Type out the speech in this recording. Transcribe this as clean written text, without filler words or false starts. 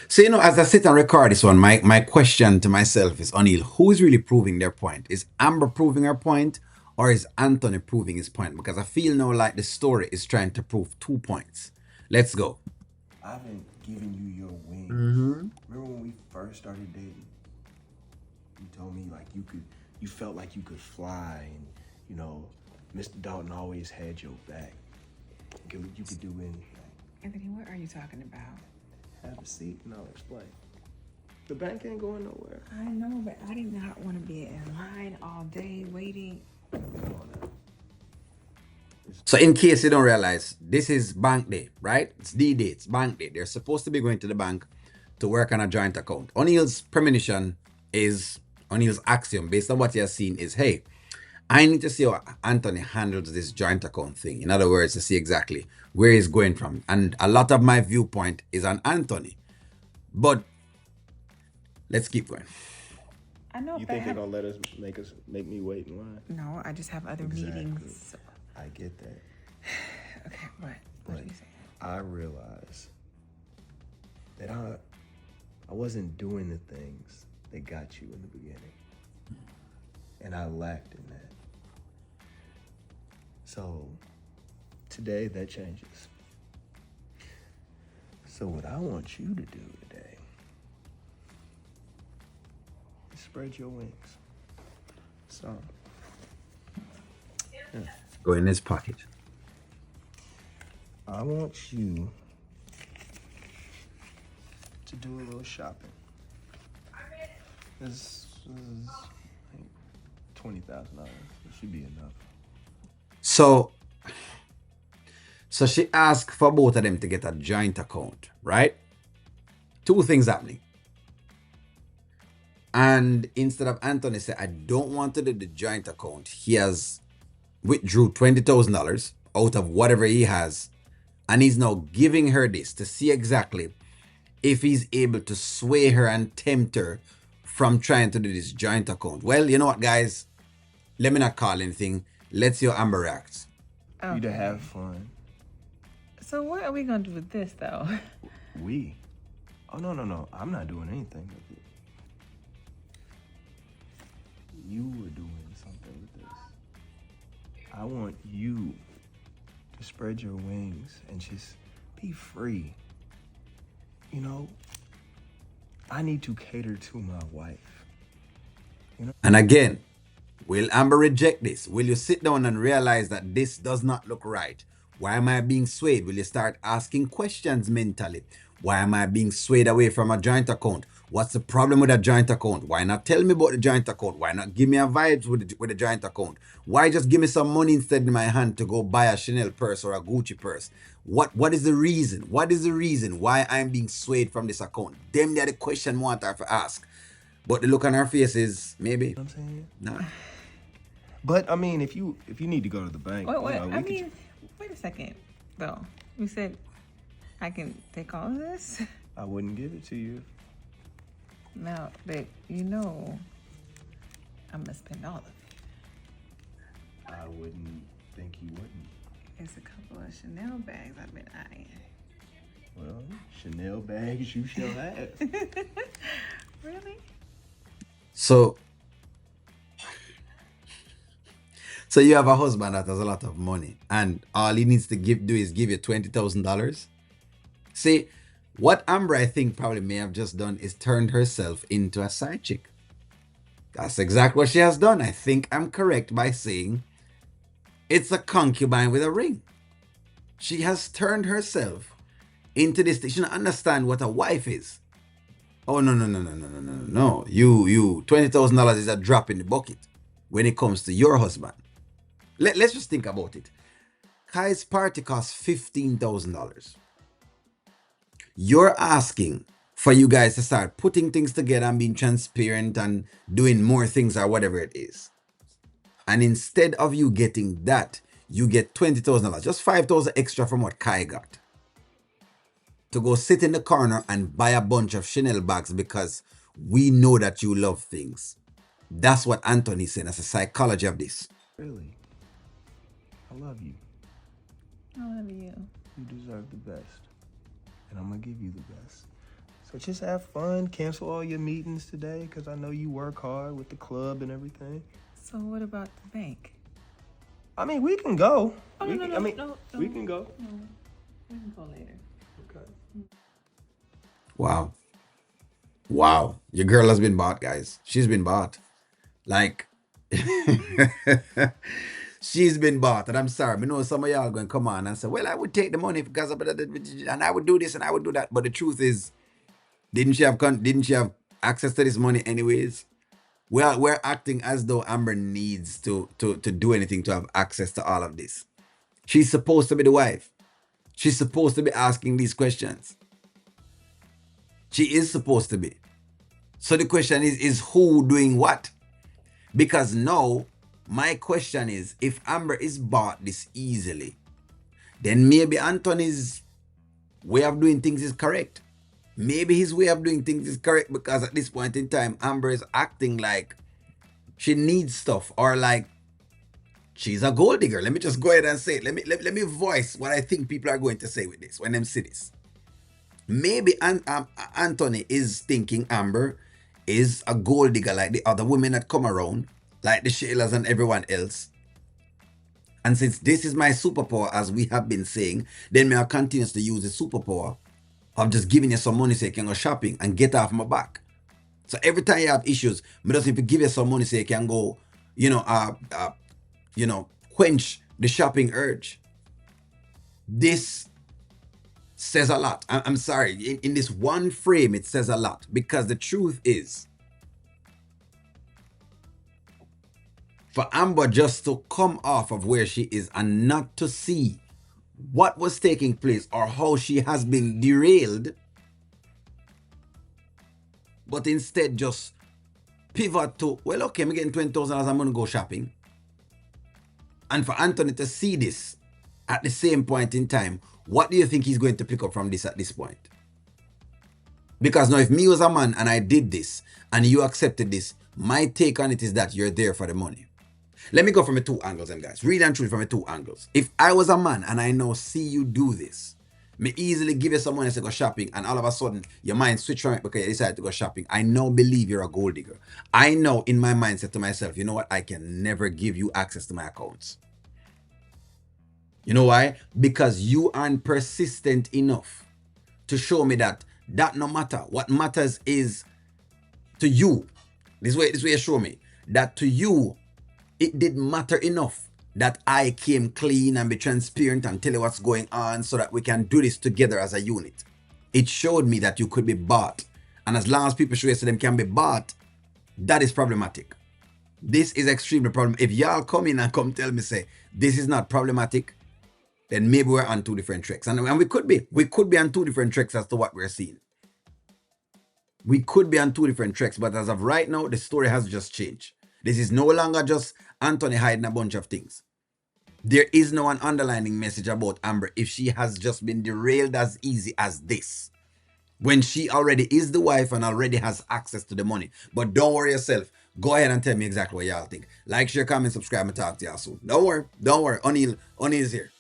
So, as I sit and record this one, my question to myself is, O'Neill, who is really proving their point? Is Amber proving her point, or is Anthony proving his point? Because I feel now like the story is trying to prove 2 points. Let's go. I haven't given you your wings. Mm-hmm. Remember when we first started dating? You told me like you felt like you could fly, and you know, Mr. Dalton always had your back. You could do anything. Anthony, what are you talking about? Have a seat and I'll explain. The bank ain't going nowhere. I know, but I did not want to be in line all day waiting. Come on now. So, in case you don't realize, this is bank day, right? It's D-Day, it's bank day. They're supposed to be going to the bank to work on a joint account. O'Neill's premonition is, O'Neill's axiom, based on what he has seen, is hey, I need to see how Anthony handles this joint account thing. In other words, to see exactly where he's going from. And a lot of my viewpoint is on Anthony. But let's keep going. I know. You think they're gonna let us make me wait in line? No, I just have other meetings. I get that. Okay, what? What are you saying? I realize that I wasn't doing the things that got you in the beginning. And I lacked in that. So today that changes. So what I want you to do today is spread your wings. So Go in his pocket. I want you to do a little shopping. This is $20,000. It should be enough. So she asked for both of them to get a joint account, right? Two things happening. And instead of Anthony say, I don't want to do the joint account, he has withdrew $20,000 out of whatever he has. And he's now giving her this to see exactly if he's able to sway her and tempt her from trying to do this joint account. Well, you know what, guys? Let me not call anything. Let's see how Amber reacts. You to have fun. So what are we gonna do with this, though? We? Oh, no. I'm not doing anything with it. You were doing something with this. I want you to spread your wings and just be free. You know, I need to cater to my wife. And again, will Amber reject this? Will you sit down and realize that this does not look right? Why am I being swayed? Will you start asking questions mentally? Why am I being swayed away from a joint account? What's the problem with a joint account? Why not tell me about the joint account? Why not give me a vibes with the joint account? Why just give me some money instead in my hand to go buy a Chanel purse or a Gucci purse? What is the reason? What is the reason why I'm being swayed from this account? Them they're the question I want her to ask. But the look on her face is maybe. You know what I'm saying? Nah. But I mean, if you need to go to the bank, What? you know, Wait a second, though. You said I can take all of this? I wouldn't give it to you. Now that you know I'm gonna spend all of it. I wouldn't think you wouldn't. There's a couple of Chanel bags I've been eyeing. Well, Chanel bags you shall have. Really? So you have a husband that has a lot of money, and all he needs to do is give you $20,000. See, what Amber I think probably may have just done is turned herself into a side chick. That's exactly what she has done. I think I'm correct by saying it's a concubine with a ring. She has turned herself into this. She doesn't understand what a wife is. Oh no. You $20,000 is a drop in the bucket when it comes to your husband. Let's just think about it. Kai's party costs $15,000. You're asking for you guys to start putting things together and being transparent and doing more things or whatever it is. And instead of you getting that, you get $20,000, just $5,000 extra from what Kai got, to go sit in the corner and buy a bunch of Chanel bags because we know that you love things. That's what Anthony's saying. That's the psychology of this. Really? I love you. I love you. You deserve the best. And I'm going to give you the best. So just have fun. Cancel all your meetings today because I know you work hard with the club and everything. So what about the bank? I mean, we can go. Oh, We no, can, no, I no, mean, no, we no, can go. no. We can go later. Okay. Wow. Wow. Your girl has been bought, guys. She's been bought. Like, she's been bought. And I'm sorry. I know some of y'all going to come on and say, well, I would take the money because of it, and I would do this and I would do that. But the truth is, didn't she have access to this money anyways? We're acting as though Amber needs to do anything to have access to all of this. She's supposed to be the wife. She's supposed to be asking these questions. She is supposed to be. So the question is who doing what? Because now my question is, if Amber is bought this easily, then maybe Anthony's way of doing things is correct. Maybe his way of doing things is correct because at this point in time, Amber is acting like she needs stuff or like she's a gold digger. Let me just go ahead and say it. Let me voice what I think people are going to say with this when them see this. Maybe Anthony is thinking Amber is a gold digger like the other women that come around, like the Shaylas and everyone else. And since this is my superpower, as we have been saying, then may I continue to use the superpower of just giving you some money so you can go shopping and get off my back. So every time you have issues, me just need to give you some money so you can go, quench the shopping urge. This says a lot. I'm sorry. In this one frame, it says a lot because the truth is, for Amber just to come off of where she is and not to see what was taking place or how she has been derailed, but instead just pivot to, well, okay, I'm getting $20,000, I'm going to go shopping. And for Anthony to see this at the same point in time, what do you think he's going to pick up from this at this point? Because now if me was a man and I did this and you accepted this, my take on it is that you're there for the money. Let me go from the two angles, then, guys. Read and truth from the two angles. If I was a man and I now see you do this, me easily give you some money to go shopping, and all of a sudden your mind switch from it because you decided to go shopping. I now believe you're a gold digger. I know in my mind said to myself, you know what? I can never give you access to my accounts. You know why? Because you aren't persistent enough to show me that no matter. What matters is to you. This way you show me that to you, it didn't matter enough that I came clean and be transparent and tell you what's going on so that we can do this together as a unit. It showed me that you could be bought. And as long as people show you so them can be bought, that is problematic. This is extremely problem. If y'all come in and come tell me, say, this is not problematic, then maybe we're on two different tracks. And we could be. We could be on two different tracks as to what we're seeing. We could be on two different tracks, but as of right now, the story has just changed. This is no longer just Anthony hiding a bunch of things. There is no an underlining message about Amber if she has just been derailed as easy as this. When she already is the wife and already has access to the money. But don't worry yourself. Go ahead and tell me exactly what y'all think. Like, share, comment, subscribe, and talk to y'all soon. Don't worry. O'Neill's here.